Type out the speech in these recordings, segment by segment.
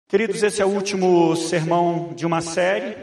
Queridos, esse é o último sermão de uma série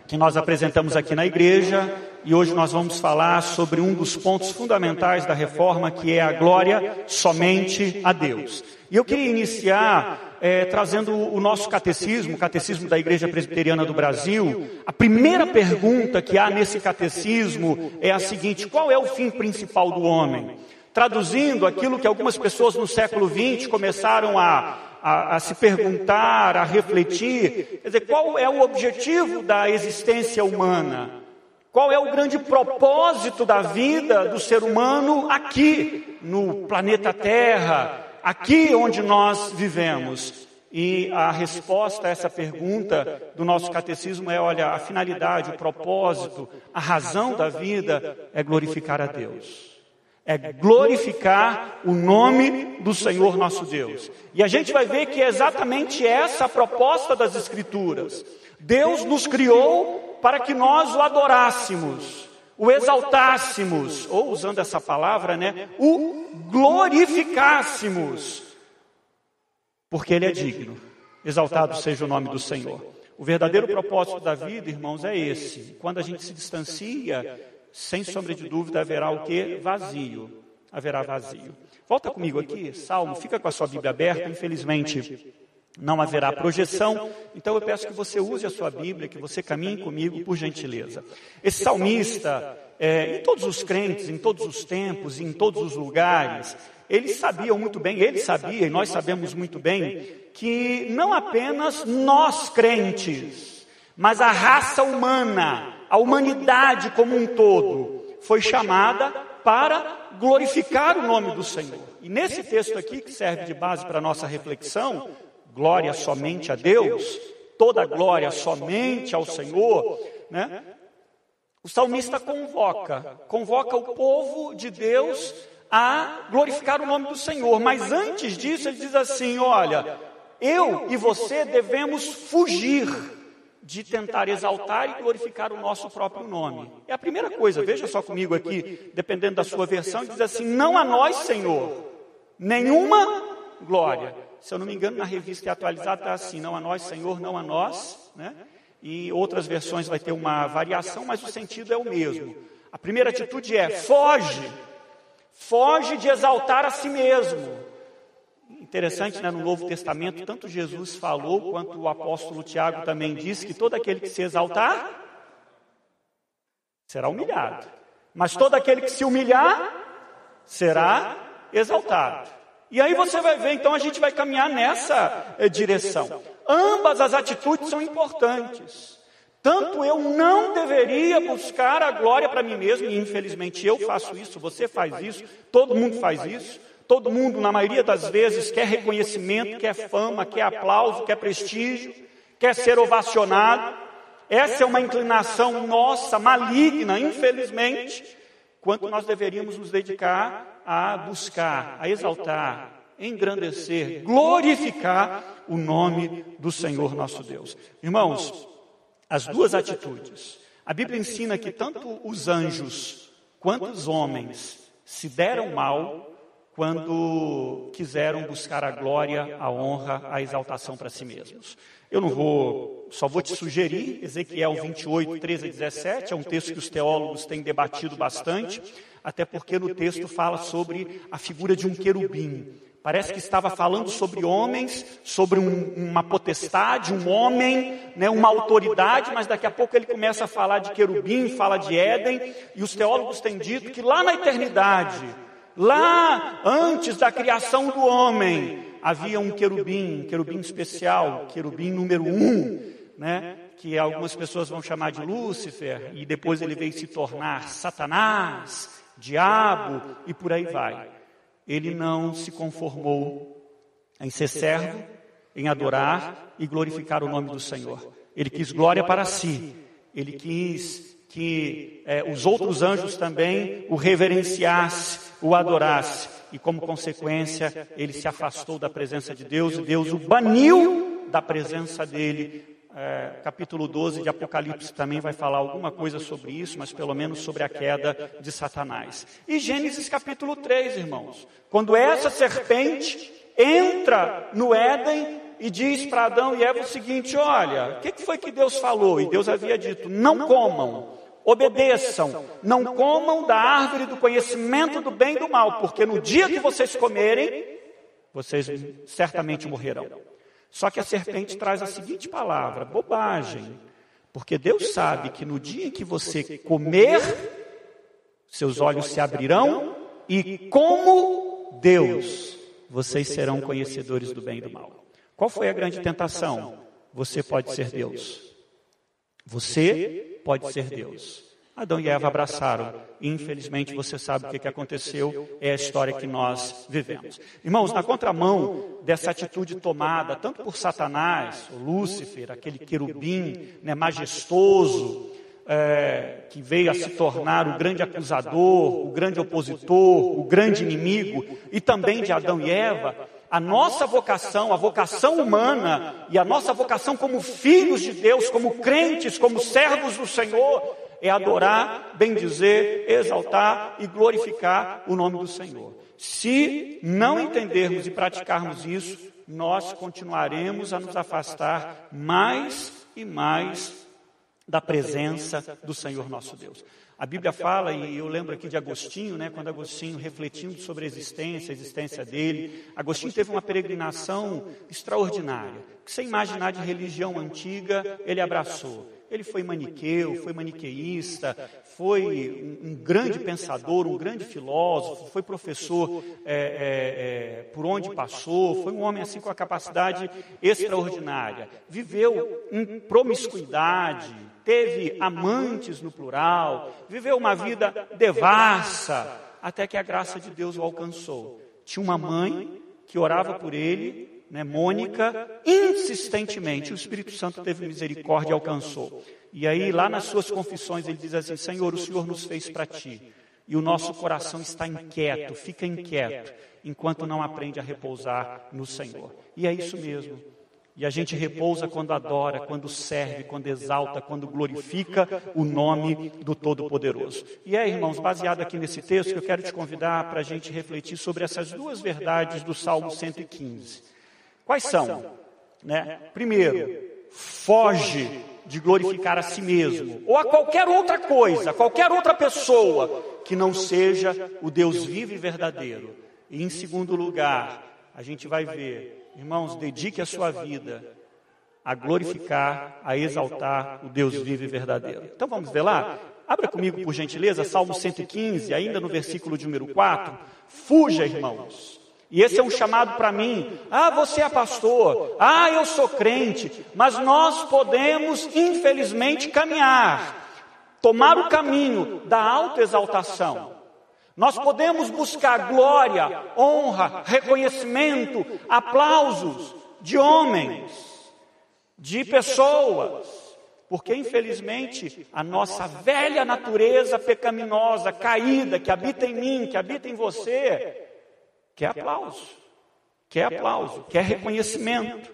que nós apresentamos aqui na igreja e hoje nós vamos falar sobre um dos pontos fundamentais da reforma, que é a glória somente a Deus. E eu queria iniciar trazendo o nosso catecismo, o catecismo da Igreja Presbiteriana do Brasil. A primeira pergunta que há nesse catecismo é a seguinte: qual é o fim principal do homem? Traduzindo aquilo que algumas pessoas no século XX começaram a se perguntar, a refletir, quer dizer, qual é o objetivo da existência humana? Qual é o grande propósito da vida do ser humano aqui, no planeta Terra, aqui onde nós vivemos? E a resposta a essa pergunta do nosso catecismo é: olha, a finalidade, o propósito, a razão da vida é glorificar a Deus. É glorificar o nome do Senhor nosso Deus. E a gente vai ver que é exatamente essa a proposta das Escrituras. Deus nos criou para que nós o adorássemos, o exaltássemos, ou usando essa palavra, o glorificássemos, porque Ele é digno. Exaltado seja o nome do Senhor. O verdadeiro propósito da vida, irmãos, é esse. Quando a gente se distancia, sem sombra de dúvida, haverá o quê? Vazio. Haverá vazio. Volta comigo aqui, Salmo, fica com a sua Bíblia aberta. Infelizmente, não haverá projeção, então eu peço que você use a sua Bíblia, que você caminhe comigo, por gentileza. Esse salmista, e todos os crentes, em todos os tempos, em todos os lugares, eles sabiam muito bem, ele sabia, e nós sabemos muito bem, que não apenas nós crentes, mas a raça humana, a humanidade como um todo, foi chamada para glorificar o nome do Senhor. E nesse texto aqui, que serve de base para a nossa reflexão, glória somente a Deus, toda glória somente ao Senhor, o salmista convoca o povo de Deus a glorificar o nome do Senhor. Mas antes disso, ele diz assim: olha, eu e você devemos fugir de tentar exaltar e glorificar o nosso próprio nome. É a primeira coisa. Veja só comigo aqui, dependendo da sua versão, diz assim: não a nós, Senhor, nenhuma glória. Se eu não me engano, na revista atualizada está assim: não a nós, Senhor, não a nós, E outras versões vai ter uma variação, mas o sentido é o mesmo. A primeira atitude é: foge de exaltar a si mesmo. Interessante, no Novo Testamento, tanto Jesus falou, quanto o apóstolo Tiago também disse, que todo aquele que se exaltar, será humilhado. Mas todo aquele que se humilhar, será exaltado. E aí você vai ver, então a gente vai caminhar nessa direção. Ambas as atitudes são importantes. Tanto eu não deveria buscar a glória para mim mesmo, e infelizmente eu faço isso, você faz isso, todo mundo faz isso. Todo mundo, na maioria das vezes, quer reconhecimento, quer fama, quer aplauso, quer prestígio, quer ser ovacionado. Essa é uma inclinação nossa, maligna, infelizmente, quanto nós deveríamos nos dedicar a buscar, a exaltar, engrandecer, glorificar o nome do Senhor nosso Deus. Irmãos, as duas atitudes. A Bíblia ensina que tanto os anjos quanto os homens se deram mal quando quiseram buscar a glória, a honra, a exaltação para si mesmos. Só vou te sugerir, Ezequiel 28, 13 a 17, é um texto que os teólogos têm debatido bastante, até porque no texto fala sobre a figura de um querubim. Parece que estava falando sobre homens, sobre uma potestade, um homem, uma autoridade, mas daqui a pouco ele começa a falar de querubim, fala de Éden, e os teólogos têm dito que lá na eternidade, lá antes da criação do homem, havia um querubim especial, querubim número 1, que algumas pessoas vão chamar de Lúcifer, e depois ele veio se tornar Satanás, diabo, e por aí vai. Ele não se conformou em ser servo, em adorar e glorificar o nome do Senhor. Ele quis glória para si, ele quis que os outros anjos também o reverenciassem, o adorassem, e como consequência ele se afastou da presença de Deus, e Deus o baniu da presença dele. Capítulo 12 de Apocalipse também vai falar alguma coisa sobre isso, mas pelo menos sobre a queda de Satanás. E Gênesis capítulo 3, irmãos, quando essa serpente entra no Éden, e diz para Adão e Eva o seguinte: olha, o que foi que Deus falou? E Deus havia dito: não comam, obedeçam, não comam da árvore do conhecimento do bem e do mal, porque no dia que vocês comerem, vocês certamente morrerão. Só que a serpente traz a seguinte palavra: bobagem, porque Deus sabe que no dia em que você comer, seus olhos se abrirão e, como Deus, vocês serão conhecedores do bem e do mal. Qual foi a grande tentação? Você pode ser Deus. Você pode ser Deus. Adão e Eva abraçaram. E, infelizmente, você sabe o que aconteceu. É a história que nós vivemos. Irmãos, na contramão dessa atitude tomada, tanto por Satanás, o Lúcifer, aquele querubim, majestoso, que veio a se tornar o grande acusador, o grande opositor, o grande inimigo, e também de Adão e Eva, a nossa vocação, a vocação humana e a nossa vocação como filhos de Deus, como crentes, como servos do Senhor, é adorar, bendizer, exaltar e glorificar o nome do Senhor. Se não entendermos e praticarmos isso, nós continuaremos a nos afastar mais e mais da presença do Senhor nosso Deus. A Bíblia fala, e eu lembro aqui de Agostinho, quando Agostinho, refletindo sobre a existência dele, Agostinho teve uma peregrinação extraordinária, que sem imaginar de religião antiga, ele abraçou. Ele foi maniqueu, foi maniqueísta, foi um grande pensador, um grande filósofo, foi professor por onde passou, foi um homem assim com a capacidade extraordinária. Viveu em promiscuidade, teve amantes no plural, viveu uma vida devassa, até que a graça de Deus o alcançou. Tinha uma mãe que orava por ele, Mônica, insistentemente. O Espírito Santo teve misericórdia e alcançou. E aí, lá nas suas confissões, ele diz assim: Senhor, o Senhor nos fez para ti, e o nosso coração está inquieto, fica inquieto, enquanto não aprende a repousar no Senhor. E é isso mesmo. E a gente repousa quando adora, quando serve, quando exalta, quando glorifica o nome do Todo-Poderoso. E irmãos, baseado aqui nesse texto, que eu quero te convidar para a gente refletir sobre essas duas verdades do Salmo 115. Quais são? Primeiro, foge de glorificar a si mesmo, ou a qualquer outra coisa, qualquer outra pessoa, que não seja o Deus vivo e verdadeiro. E em segundo lugar, a gente vai ver, irmãos, dedique a sua vida a glorificar, a exaltar o Deus vivo e verdadeiro. Então vamos ver lá? Abra comigo, por gentileza, Salmo 115, ainda no versículo de número 4. Fuja, irmãos. E esse é um chamado para mim. Você é pastor. Eu sou crente. Mas nós podemos, infelizmente, caminhar, tomar o caminho da autoexaltação. Nós podemos buscar glória, honra, reconhecimento, aplausos de homens, de pessoas. Porque, infelizmente, a nossa velha natureza pecaminosa, caída, que habita em mim, que habita em você, quer aplauso, quer reconhecimento.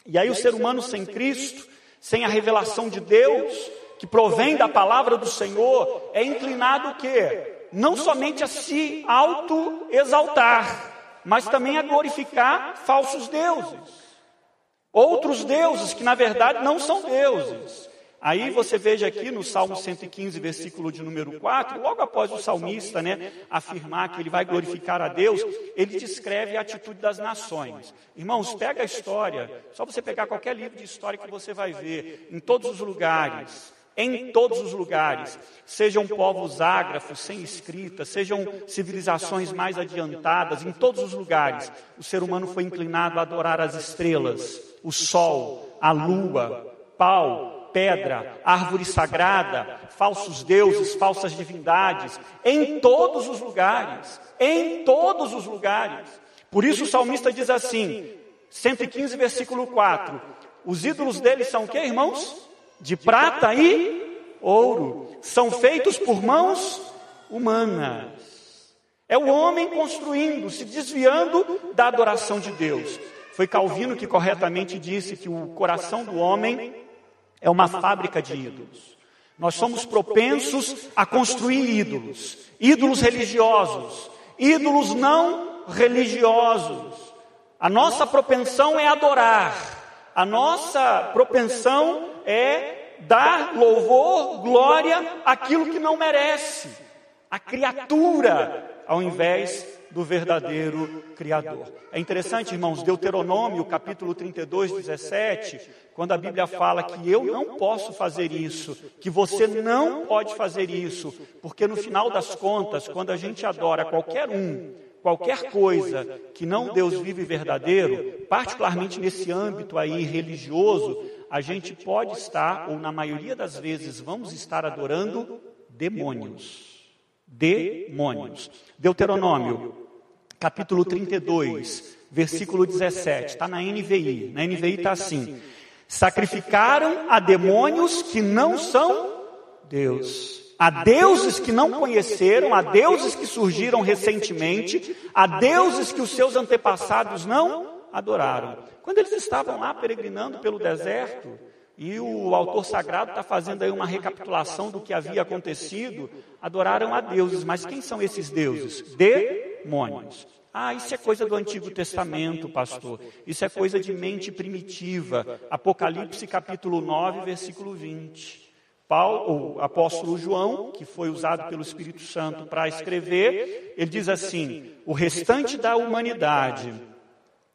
E aí o ser humano sem Cristo, sem a revelação de Deus, que provém da palavra do Senhor, é inclinado o quê? Não somente a se auto-exaltar, mas também a glorificar falsos deuses. Outros deuses que na verdade não são deuses. Aí você veja aqui no Salmo 115, versículo de número 4, logo após o salmista afirmar que ele vai glorificar a Deus, ele descreve a atitude das nações. Irmãos, pega a história, só você pegar qualquer livro de história que você vai ver, em todos os lugares, sejam povos ágrafos, sem escrita, sejam civilizações mais adiantadas, em todos os lugares, o ser humano foi inclinado a adorar as estrelas, o sol, a lua, pau, pedra, árvore sagrada, falsos deuses, falsas divindades, em todos os lugares, Por isso o salmista diz assim, 115, versículo 4, os ídolos deles são o quê, irmãos? De prata e ouro, são feitos por mãos humanas. É o homem construindo, se desviando da adoração de Deus. Foi Calvino que corretamente disse que o coração do homem é uma fábrica de ídolos. Nós somos propensos a construir ídolos religiosos, ídolos não religiosos, A nossa propensão é adorar. A nossa propensão é dar louvor, glória àquilo que não merece. A criatura, ao invés do verdadeiro Criador. É interessante, irmãos, Deuteronômio, capítulo 32, 17, quando a Bíblia fala que eu não posso fazer isso, que você não pode fazer isso, porque no final das contas, quando a gente adora qualquer coisa que não Deus vivo e verdadeiro, particularmente nesse âmbito aí religioso, a gente pode estar, ou na maioria das vezes, vamos estar adorando demônios. Demônios. Deuteronômio, capítulo 32, versículo 17, está na NVI. Na NVI está assim: sacrificaram a demônios que não são Deus, a deuses que não conheceram, a deuses que surgiram recentemente, a deuses que os seus antepassados não adoraram. Quando eles estavam lá peregrinando pelo deserto, e o autor sagrado está fazendo aí uma recapitulação do que havia acontecido, adoraram a deuses. Mas quem são esses deuses? Demônios. Isso é coisa do Antigo Testamento, pastor. Isso é coisa de mente primitiva. Apocalipse capítulo 9, versículo 20. O apóstolo João, que foi usado pelo Espírito Santo para escrever, ele diz assim: o restante da humanidade,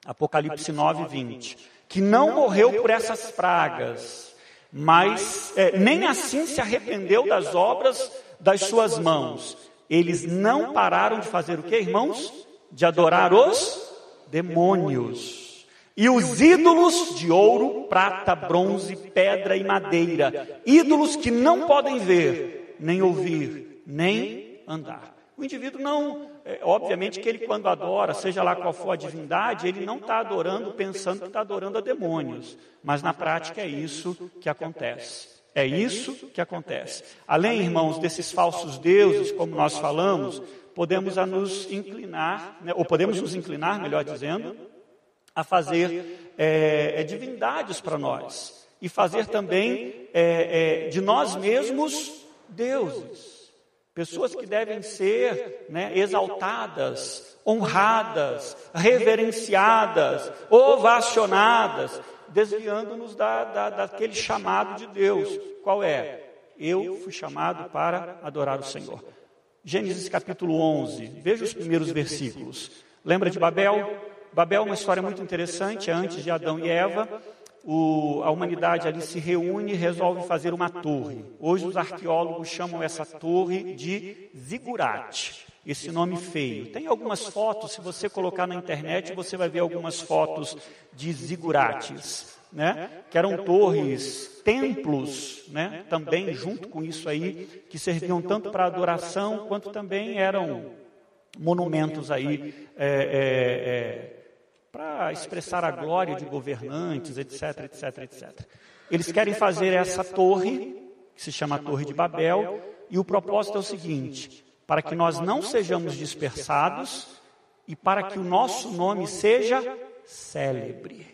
Apocalipse 9, 20, que não morreu por essas pragas, mas nem assim se arrependeu das obras das suas mãos. Eles não pararam de fazer o quê, irmãos? De adorar os demônios. E os ídolos de ouro, prata, bronze, pedra e madeira. Ídolos que não podem ver, nem ouvir, nem andar. O indivíduo não... obviamente que ele, quando adora, seja lá qual for a divindade, ele não está adorando pensando que está adorando a demônios. Mas na prática é isso que acontece. É isso que acontece. Além, irmãos, desses falsos deuses, como nós falamos, podemos nos inclinar, ou podemos nos inclinar, melhor dizendo, a fazer divindades para nós. E fazer também de nós mesmos deuses. Pessoas que devem ser exaltadas, honradas, reverenciadas, ovacionadas, desviando-nos daquele chamado de Deus. Qual é? Eu fui chamado para adorar o Senhor. Gênesis capítulo 11, veja os primeiros versículos. Lembra de Babel? Babel é uma história muito interessante. Antes de Adão e Eva, a humanidade ali se reúne e resolve fazer uma torre. Hoje os arqueólogos chamam essa torre de zigurate. Esse nome feio. Tem algumas fotos, se você colocar na internet, você vai ver algumas fotos de zigurates, que eram torres, templos, também junto com isso aí, que serviam tanto para adoração, quanto também eram monumentos aí, para expressar a glória de governantes, etc, etc, etc. Eles querem fazer essa torre, que se chama Torre de Babel, e o propósito é o seguinte: para que nós não sejamos dispersados e para que o nosso nome seja célebre.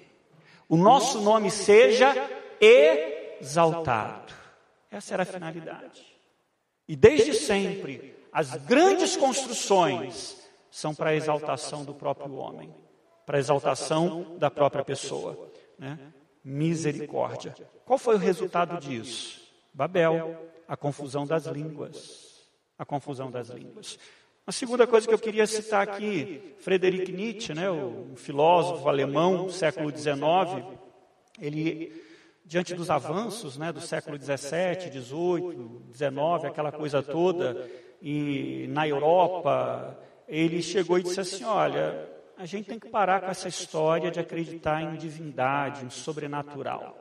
O nosso nome seja exaltado. Essa era a finalidade. E desde sempre, as grandes construções são para a exaltação do próprio homem, para a exaltação da própria pessoa. Misericórdia. Qual foi o resultado disso? Babel, a confusão das línguas. A confusão das línguas. Uma segunda coisa que eu queria citar aqui, Friedrich Nietzsche, um filósofo alemão do século XIX, ele, diante dos avanços do século XVII, XVIII, XIX, aquela coisa toda, e na Europa, ele chegou e disse assim: olha, a gente tem que parar com essa história de acreditar em divindade, em sobrenatural.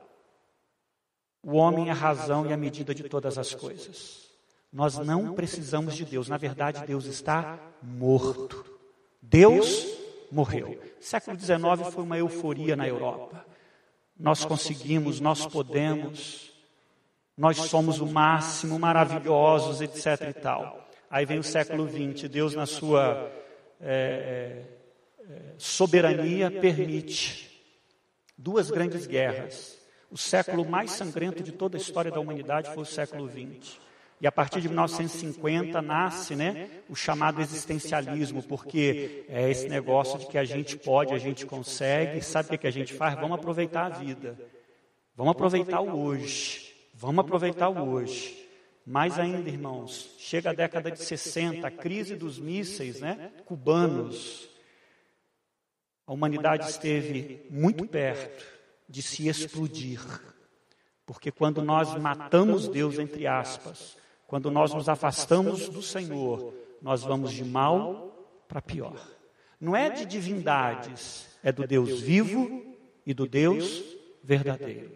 O homem é a razão e a medida de todas as coisas. Nós não precisamos de Deus. Na verdade, Deus está morto. Deus morreu. Século XIX foi uma euforia na Europa. Nós conseguimos, nós podemos, nós somos o máximo, maravilhosos, etc. e tal. Aí vem o século XX. Deus, na sua soberania, permite duas grandes guerras. O século mais sangrento de toda a história da humanidade foi o século XX. E a partir de 1950 nasce, o chamado existencialismo, porque é esse negócio de que a gente pode, a gente consegue, sabe o que a gente faz? Vamos aproveitar a vida, vamos aproveitar o hoje, vamos aproveitar o hoje. Mais ainda, irmãos, chega a década de 60, a crise dos mísseis, cubanos. A humanidade esteve muito perto de se explodir, porque quando nós matamos Deus, entre aspas, quando nós nos afastamos do Senhor, nós vamos de mal para pior. Não é de divindades, é do Deus vivo e do Deus verdadeiro.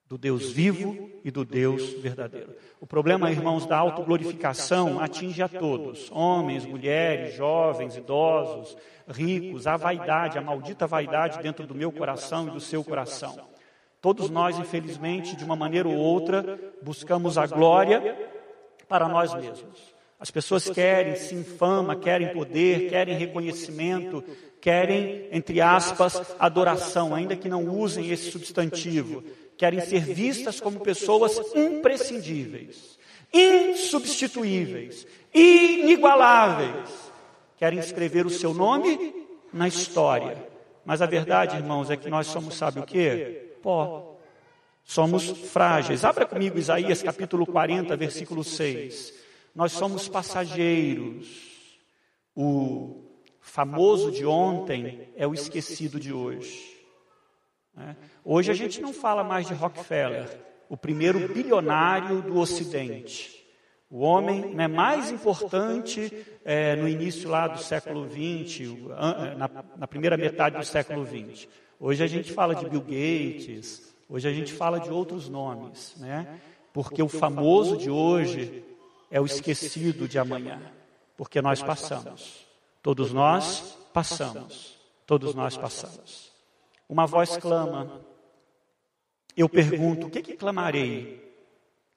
Do Deus vivo e do Deus verdadeiro. O problema, irmãos, da autoglorificação atinge a todos. Homens, mulheres, jovens, idosos, ricos, a vaidade, a maldita vaidade dentro do meu coração e do seu coração. Todos nós, infelizmente, de uma maneira ou outra, buscamos a glória para nós mesmos. As pessoas querem se infama, querem poder, querem reconhecimento, querem, entre aspas, adoração, ainda que não usem esse substantivo. Querem ser vistas como pessoas imprescindíveis, insubstituíveis, inigualáveis. Querem escrever o seu nome na história. Mas a verdade, irmãos, é que nós somos, sabe o quê? Pó. Somos frágeis. Abra comigo Isaías capítulo 40, versículo 6. Nós somos passageiros. O famoso de ontem é o esquecido de hoje. Hoje a gente não fala mais de Rockefeller, o primeiro bilionário do Ocidente. O homem mais importante no início lá do século XX, na primeira metade do século XX. Hoje a gente fala de Bill Gates, hoje a gente fala de outros nomes, porque o famoso de hoje é o esquecido de amanhã, porque nós passamos, todos nós passamos, todos nós passamos. Uma voz clama, eu pergunto, o que clamarei?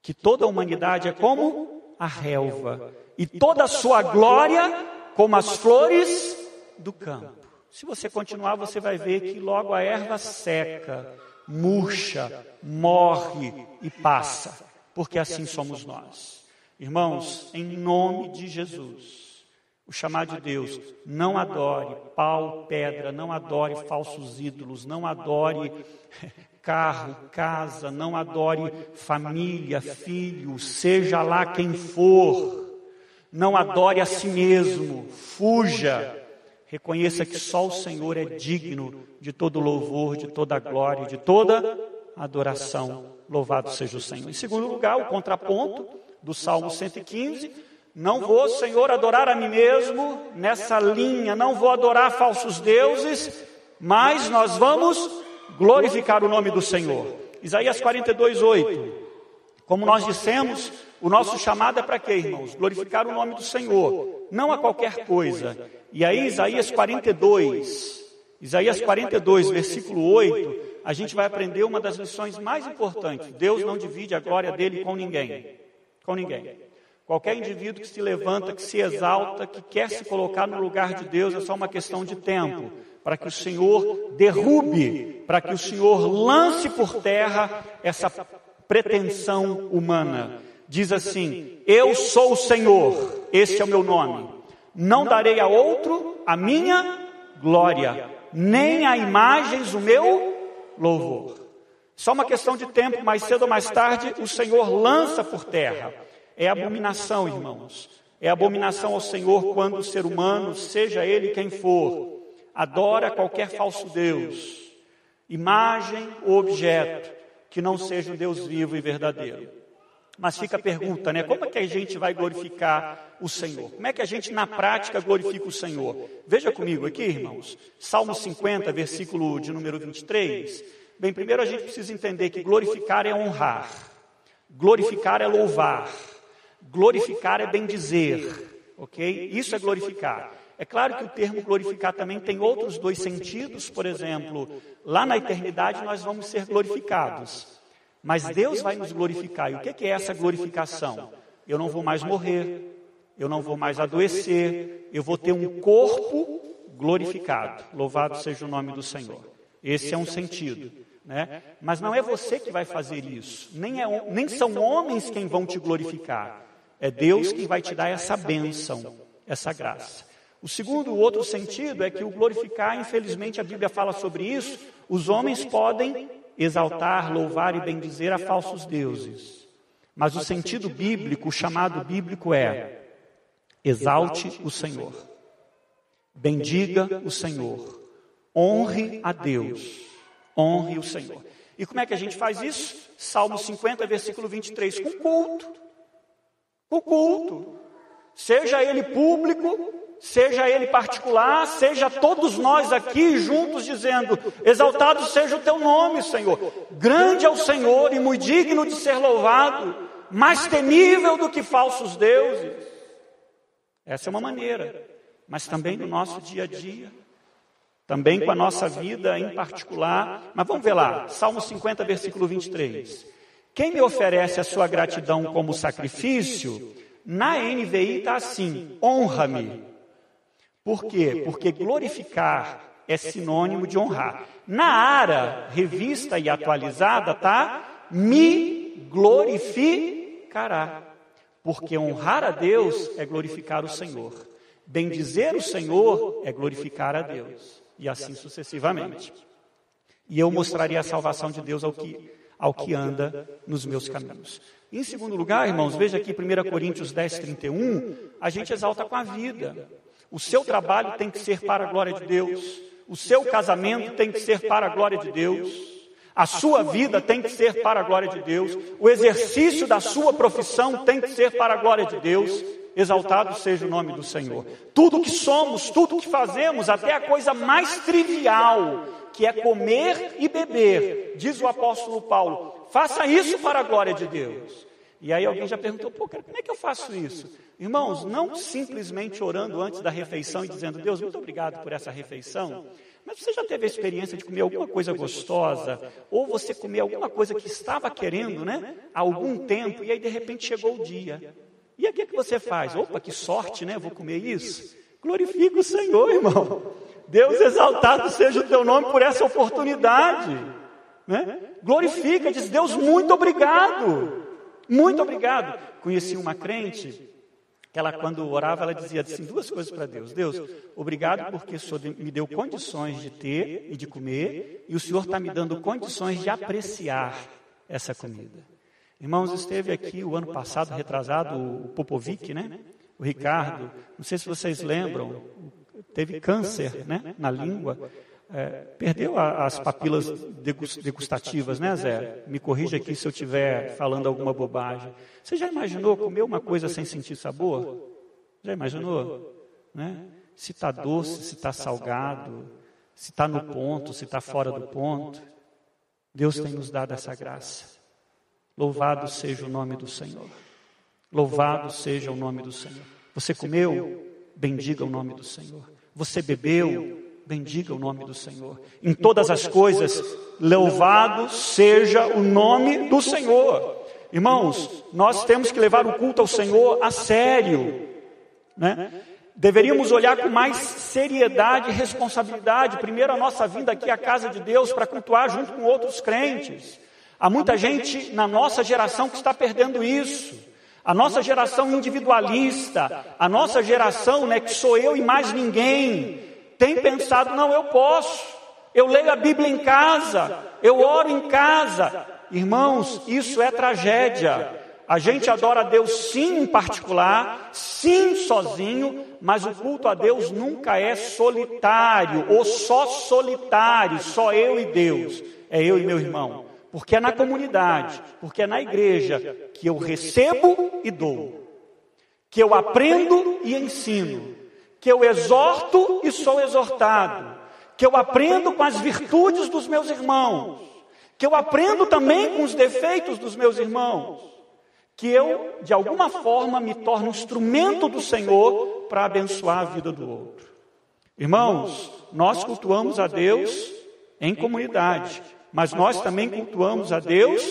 Que toda a humanidade é como a relva, e toda a sua glória como as flores do campo. Se você continuar, você vai ver que logo a erva seca, murcha, morre e passa, porque assim somos nós. Irmãos, em nome de Jesus, o chamado de Deus, não adore pau, pedra, não adore falsos ídolos, não adore carro, casa, não adore família, filho, seja lá quem for, não adore a si mesmo, fuja. Reconheça que só o Senhor é digno de todo louvor, de toda glória, de toda adoração. Louvado seja o Senhor. Em segundo lugar, o contraponto do Salmo 115. Não vou, Senhor, adorar a mim mesmo nessa linha, não vou adorar falsos deuses, mas nós vamos glorificar o nome do Senhor. Isaías 42, 8. Como nós dissemos, o nosso chamado é para quê, irmãos? Glorificar o nome do Senhor, não a qualquer coisa. E aí, Isaías 42, versículo 8, a gente vai aprender uma das lições mais importantes. Deus não divide a glória dele com ninguém. Com ninguém. Qualquer indivíduo que se levanta, que se exalta, que quer se colocar no lugar de Deus, é só uma questão de tempo, para que o Senhor derrube, para que o Senhor lance por terra essa pretensão humana. Diz assim, eu sou o Senhor, esse é o meu nome. Não darei a outro a minha glória, nem a imagens o meu louvor. Só uma questão de tempo, mais cedo ou mais tarde, o Senhor lança por terra. É abominação, irmãos. É abominação ao Senhor quando o ser humano, seja ele quem for, adora qualquer falso Deus, imagem ou objeto, que não seja o Deus vivo e verdadeiro. Mas fica a pergunta, como é que a gente vai glorificar o Senhor? Como é que a gente, na prática, glorifica o Senhor? Veja comigo aqui, irmãos, Salmo 50, versículo de número 23. Bem, primeiro a gente precisa entender que glorificar é honrar, glorificar é louvar, glorificar é bendizer, ok? Isso é glorificar. É claro que o termo glorificar também tem outros dois sentidos, por exemplo, lá na eternidade nós vamos ser glorificados. Mas Deus vai nos glorificar. E o que é essa glorificação? Eu não vou mais morrer, eu não vou mais adoecer, eu vou ter um corpo glorificado. Louvado seja o nome do Senhor. Esse é um sentido. né? Mas não é você que vai fazer isso, nem são homens quem vão te glorificar, é Deus quem vai te dar essa bênção, essa graça. O outro sentido é que o glorificar, infelizmente a Bíblia fala sobre isso, os homens podem exaltar, louvar e bendizer a falsos deuses. Mas o sentido bíblico, o chamado bíblico é: exalte o Senhor, bendiga o Senhor, honre a Deus, honre o Senhor. E como é que a gente faz isso? Salmo 50, versículo 23, com culto. Com culto. Seja ele público, seja ele particular, seja todos nós aqui juntos dizendo: exaltado seja o teu nome, Senhor. Grande é o Senhor e muito digno de ser louvado, mais temível do que falsos deuses. Essa é uma maneira, mas também no nosso dia a dia, também com a nossa vida em particular. Mas vamos ver lá, Salmo 50, versículo 23. Quem me oferece a sua gratidão como sacrifício, na NVI está assim: honra-me. Por quê? Porque glorificar é sinônimo de honrar. Na ARA, revista e atualizada, está: me glorificará. Porque honrar a Deus é glorificar o Senhor. Bendizer o Senhor é glorificar a Deus. E assim sucessivamente. E eu mostraria a salvação de Deus ao que anda nos meus caminhos. Em segundo lugar, irmãos, veja aqui 1 Coríntios 10, 31, a gente exalta com a vida. O seu trabalho tem que ser para a glória de Deus. O seu casamento tem que ser para a glória de Deus. A sua vida tem que ser para a glória de Deus. O exercício da sua profissão tem que ser para a glória de Deus. Exaltado seja o nome do Senhor. Tudo que somos, tudo que fazemos, até a coisa mais trivial, que é comer e beber, diz o apóstolo Paulo, faça isso para a glória de Deus. E aí alguém já perguntou: pô, cara, como é que eu faço isso? Irmãos, não simplesmente orando antes da refeição e dizendo: Deus, muito obrigado por essa refeição. Mas você já teve a experiência de comer alguma coisa gostosa, ou você comer alguma coisa que estava querendo, né, há algum tempo, e aí de repente chegou o dia. E aí o que você faz? Opa, que sorte, né? Vou comer isso. Glorifica o Senhor, irmão. Deus, exaltado seja o teu nome por essa oportunidade, né? Glorifica, diz: Deus, muito obrigado. Muito obrigado. Conheci uma crente que ela, quando orava, ela dizia assim, duas coisas para Deus: Deus, obrigado porque o Senhor me deu condições de ter e de comer, e o Senhor está me dando condições de apreciar essa comida. Irmãos, esteve aqui o ano passado, retrasado, o Popovic, né? O Ricardo, não sei se vocês lembram, teve câncer, né, na língua, perdeu as papilas degustativas, né, Zé? Me corrija aqui se eu estiver falando alguma bobagem. Você já imaginou comer uma coisa sem sentir sabor? Já imaginou? Né? Se está doce, se está salgado, se está no ponto, se está fora do ponto. Deus tem nos dado essa graça. Louvado seja o nome do Senhor. Louvado seja o nome do Senhor. Você comeu? Bendiga o nome do Senhor. Você bebeu? Bendiga o nome do Senhor. Em todas as coisas, louvado seja o nome do Senhor. Irmãos, nós temos que levar o culto ao Senhor a sério, né? Deveríamos olhar com mais seriedade e responsabilidade, primeiro a nossa vinda aqui à casa de Deus para cultuar junto com outros crentes. Há muita gente na nossa geração que está perdendo isso. A nossa geração individualista, a nossa geração, né, que sou eu e mais ninguém, tem pensado: não, eu posso, eu leio a Bíblia em casa, eu oro em casa. Irmãos, isso é tragédia. A gente adora a Deus sim em particular, sim sozinho, mas o culto a Deus nunca é solitário, ou só solitário, só eu e Deus, é eu e meu irmão. Porque é na comunidade, porque é na igreja que eu recebo e dou, que eu aprendo e ensino, que eu exorto e sou exortado, que eu aprendo com as virtudes dos meus irmãos, que eu aprendo também com os defeitos dos meus irmãos, que eu, de alguma forma, me torno instrumento do Senhor para abençoar a vida do outro. Irmãos, nós cultuamos a Deus em comunidade, mas nós também cultuamos a Deus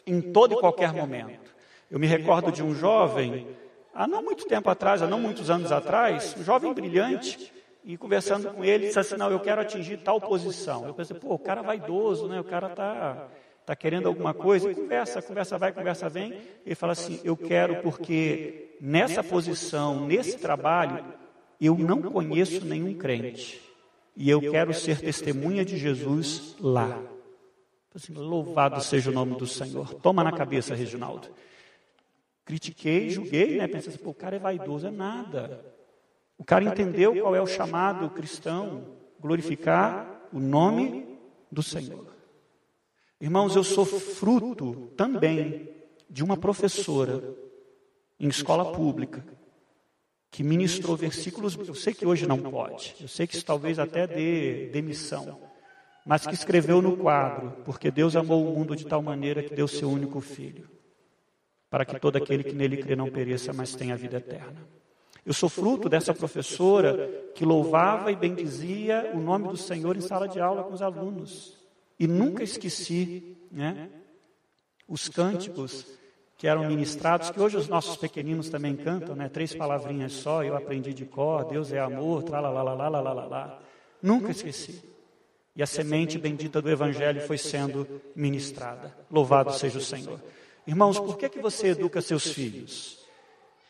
em todo e qualquer momento. Eu me recordo de um jovem, há não muito tempo atrás, há não muitos anos atrás, um jovem brilhante, E conversando com ele, disse assim, não, eu quero atingir tal posição. Eu pensei, o cara é vaidoso, né? O cara tá querendo alguma coisa. E conversa vai, conversa vem. Ele fala assim, eu quero porque nessa posição, nesse trabalho, eu não conheço nenhum crente. E eu quero ser testemunha de Jesus lá. Assim, louvado seja o nome do Senhor. Toma na cabeça, Reginaldo. Critiquei, julguei, né? Pensei assim, o cara é vaidoso, é nada. O cara entendeu qual é o chamado cristão, glorificar o nome do Senhor. Irmãos, eu sou fruto também de uma professora em escola pública, que ministrou versículos, eu sei que hoje não pode, eu sei que isso talvez até dê demissão, mas que escreveu no quadro, porque Deus amou o mundo de tal maneira que deu seu único filho, para que todo aquele que nele crê não pereça, mas tenha a vida eterna. Eu sou fruto dessa professora que louvava e bendizia o nome do Senhor em sala de aula com os alunos. E nunca esqueci, né, os cânticos que eram ministrados, que hoje os nossos pequeninos também cantam, né, 3 palavrinhas só, eu aprendi de cor, Deus é amor, tralalalalalalala. Nunca esqueci. E a semente bendita do Evangelho foi sendo ministrada. Louvado seja o Senhor. Irmãos, por que você educa seus filhos?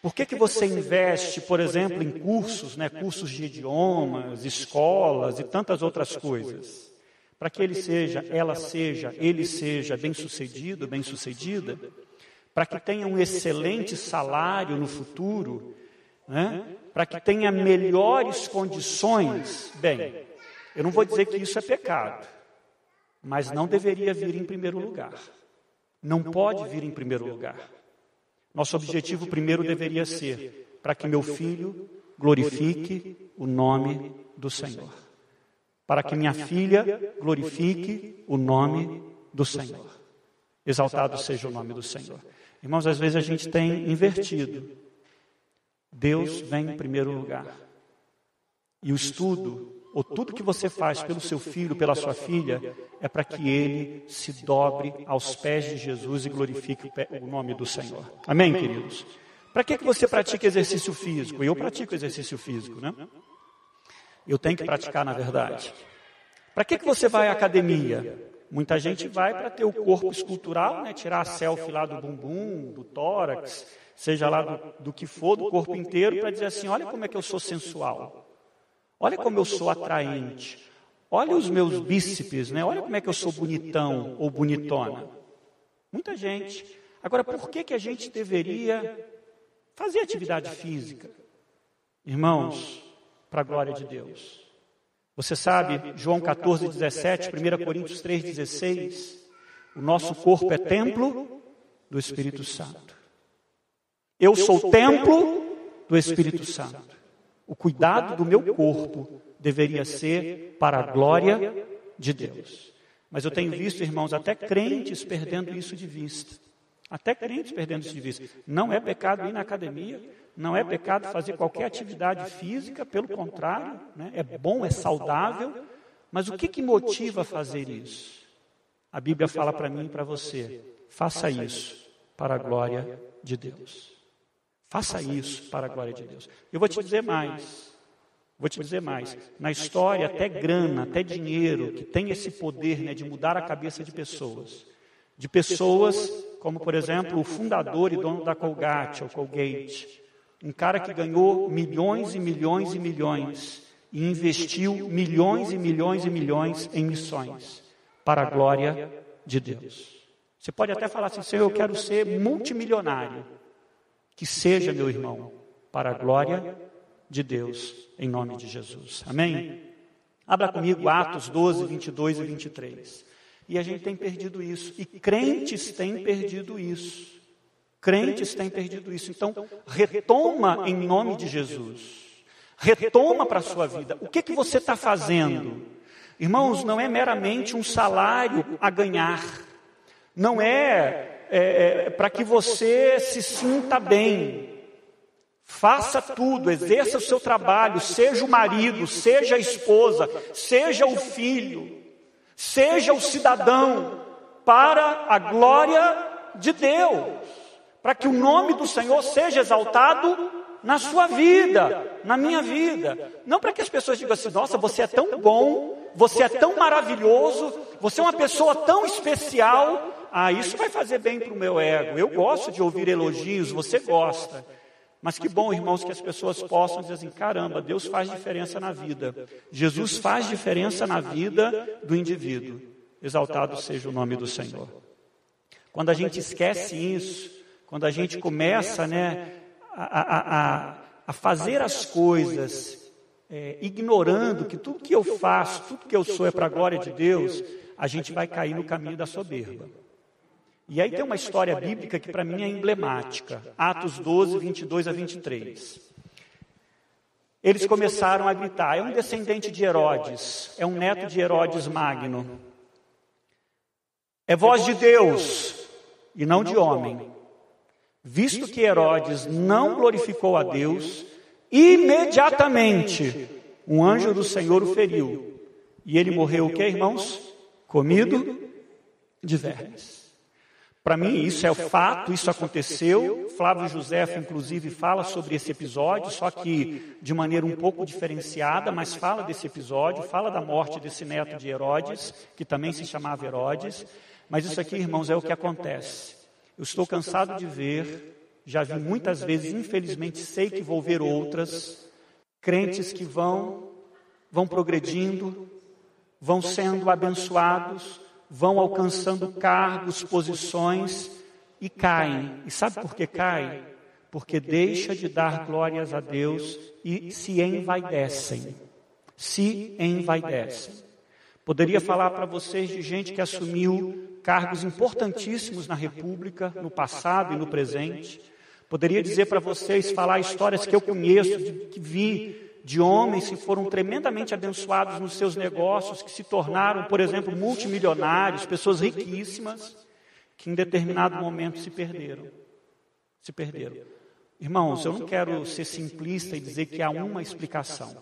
Por que você investe, por exemplo, em cursos, né, cursos de idiomas, escolas e tantas outras coisas? Para que ele seja bem-sucedido, bem-sucedida, para que tenha um excelente salário no futuro, né? Para que tenha melhores condições. Bem, eu não vou dizer que isso é pecado, mas não deveria vir em primeiro lugar. Não pode vir em primeiro lugar. Nosso objetivo primeiro deveria ser para que meu filho glorifique o nome do Senhor. Para que minha filha glorifique o nome do Senhor. Exaltado seja o nome do Senhor. Irmãos, às vezes a gente tem invertido. Deus vem em primeiro lugar. E o estudo, ou tudo que você faz pelo seu filho, pela sua filha, é para que ele se dobre aos pés de Jesus e glorifique o nome do Senhor. Amém, queridos? Para que você pratica exercício físico? Eu pratico exercício físico, né? Eu tenho que praticar, na verdade. Para que você vai à academia? Muita gente vai para ter o corpo escultural, né? Tirar a selfie lá do bumbum, do tórax, seja lá do que for, do corpo inteiro, para dizer assim, olha como é que eu sou sensual. Olha como eu sou atraente. Olha os meus bíceps, né? Olha como é que eu sou bonitão ou bonitona. Muita gente. Agora, por que a gente deveria fazer atividade física? Irmãos, para a glória de Deus. Você sabe, João 14:17, 1 Coríntios 3:16, o nosso corpo é templo do Espírito Santo. Eu sou o templo do Espírito Santo. O cuidado do meu corpo deveria ser para a glória de Deus. Mas eu tenho visto, irmãos, até crentes perdendo isso de vista. Até crentes perdendo isso de vista. Não é pecado ir na academia, não é pecado fazer qualquer atividade física, pelo contrário, né? É bom, é saudável. Mas o que motiva a fazer isso? A Bíblia fala para mim e para você, faça isso para a glória de Deus. Faça isso para a glória de Deus. Eu vou te dizer mais. Na história, até grana, até dinheiro, que tem esse poder, né, de mudar a cabeça de pessoas. De pessoas como, por exemplo, o fundador e dono da Colgate, ou Colgate. Um cara que ganhou milhões e milhões e milhões e investiu milhões e milhões e milhões em missões para a glória de Deus. Você pode até falar assim, Senhor, eu quero ser multimilionário. Que seja, meu irmão, para a glória de Deus, em nome de Jesus. Amém? Abra comigo Atos 12, 22 e 23. E a gente tem perdido isso. E crentes têm perdido isso. Crentes têm perdido isso. Então, retoma em nome de Jesus. Retoma para a sua vida. O que você está fazendo? Irmãos, não é meramente um salário a ganhar. Não é para que você se sinta bem. Faça tudo, exerça o seu trabalho, seja o marido, seja a esposa, seja o filho, seja o cidadão, para a glória de Deus, para que o nome do Senhor seja exaltado na sua vida, na minha vida. Não para que as pessoas digam assim, nossa, você é tão bom, você é tão maravilhoso, você é uma pessoa tão especial. Isso vai fazer bem para o meu ego. Eu gosto de ouvir elogios, você gosta. Mas que bom, irmãos, que as pessoas possam dizer assim, caramba, Deus faz diferença na vida. Jesus faz diferença na vida do indivíduo. Exaltado seja o nome do Senhor. Quando a gente esquece isso, quando a gente começa, a fazer as coisas, ignorando que tudo que eu faço, tudo que eu sou é para a glória de Deus, a gente vai cair no caminho da soberba. E aí tem uma história bíblica que para mim é emblemática. Atos 12, 22 a 23. Eles começaram a gritar, é um descendente de Herodes, é um neto de Herodes Magno. É voz de Deus e não de homem. Visto que Herodes não glorificou a Deus, imediatamente um anjo do Senhor o feriu. E ele morreu o quê, irmãos? Comido de vermes. Para mim isso é o fato, isso aconteceu. Flávio Josefo inclusive fala sobre esse episódio, só que de maneira um pouco diferenciada, mas fala desse episódio, fala da morte desse neto de Herodes, que também se chamava Herodes. Mas isso aqui, irmãos, é o que acontece. Eu estou cansado de ver, já vi muitas vezes, infelizmente sei que vou ver outras, crentes que vão progredindo, vão sendo abençoados, vão alcançando cargos, posições e caem. E sabe por que caem? Porque deixa de dar glórias a Deus e se envaidecem. Se envaidecem. Poderia falar para vocês de gente que assumiu cargos importantíssimos na República, no passado e no presente. Poderia dizer para vocês, falar histórias que eu conheço, que vi, de homens que foram tremendamente abençoados nos seus negócios, que se tornaram, por exemplo, multimilionários, pessoas riquíssimas, que em determinado momento se perderam. Se perderam. Irmãos, eu não quero ser simplista e dizer que há uma explicação,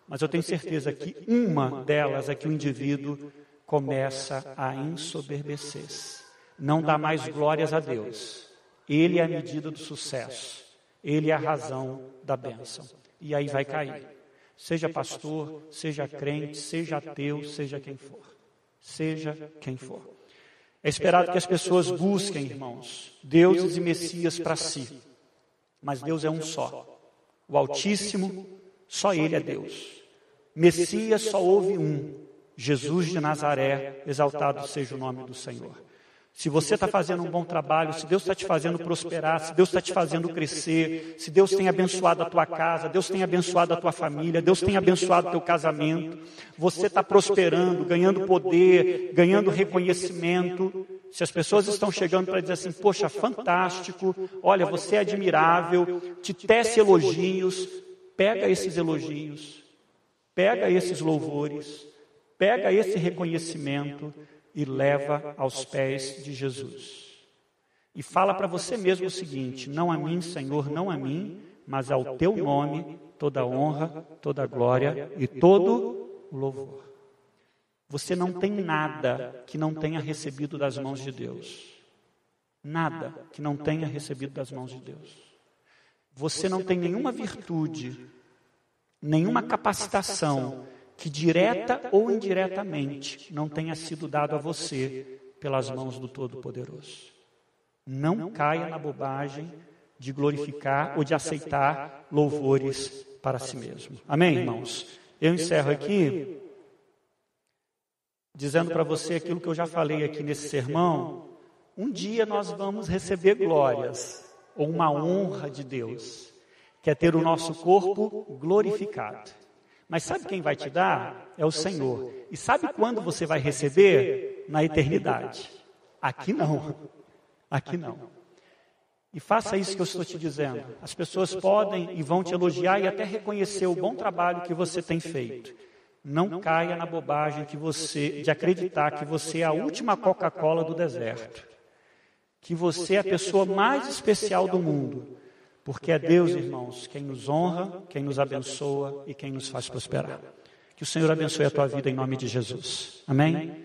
mas eu tenho certeza que uma delas é que o indivíduo começa a ensoberbecer-se. Não dá mais glórias a Deus. Ele é a medida do sucesso. Ele é a razão da bênção. E aí vai cair. Seja pastor, seja crente, seja ateu, seja quem for. Seja quem for. É esperado que as pessoas busquem, irmãos, deuses e messias para si. Mas Deus é um só. O Altíssimo, só Ele é Deus. Messias só houve um. Jesus de Nazaré, exaltado seja o nome do Senhor. Se você está fazendo um bom trabalho, se Deus está te fazendo prosperar, se Deus está te fazendo crescer, se Deus tem abençoado a tua casa, Deus tem abençoado a tua família, Deus tem abençoado o teu casamento, você está prosperando, ganhando poder, ganhando reconhecimento. Se as pessoas estão chegando para dizer assim, poxa, fantástico, olha, você é admirável, te tece elogios, pega esses elogios, pega esses louvores, pega esse reconhecimento e leva aos pés de Jesus. E fala para você mesmo o seguinte, não a mim, Senhor, não a mim, mas ao teu nome, toda a honra, toda a glória e todo o louvor. Você não tem nada que não tenha recebido das mãos de Deus. Nada que não tenha recebido das mãos de Deus. Você não tem nenhuma virtude, nenhuma capacitação que direta ou indiretamente não tenha sido dado a você pelas mãos do Todo-Poderoso. Não caia na bobagem de glorificar ou de aceitar louvores para si mesmo. Amém, irmãos? Eu encerro aqui dizendo para você aquilo que eu já falei aqui nesse sermão. Um dia nós vamos receber glórias ou uma honra de Deus, que é ter o nosso corpo glorificado. Mas sabe quem vai te dar? É o Senhor. E sabe quando você vai receber? Na eternidade. Aqui não. Aqui não. E faça isso que eu estou te dizendo. As pessoas podem e vão te elogiar e até reconhecer o bom trabalho que você tem feito. Não caia na bobagem de acreditar que você é a última Coca-Cola do deserto. Que você é a pessoa mais especial do mundo. Porque é Deus, irmãos, quem nos honra, quem nos abençoa e quem nos faz prosperar. Que o Senhor abençoe a tua vida em nome de Jesus. Amém?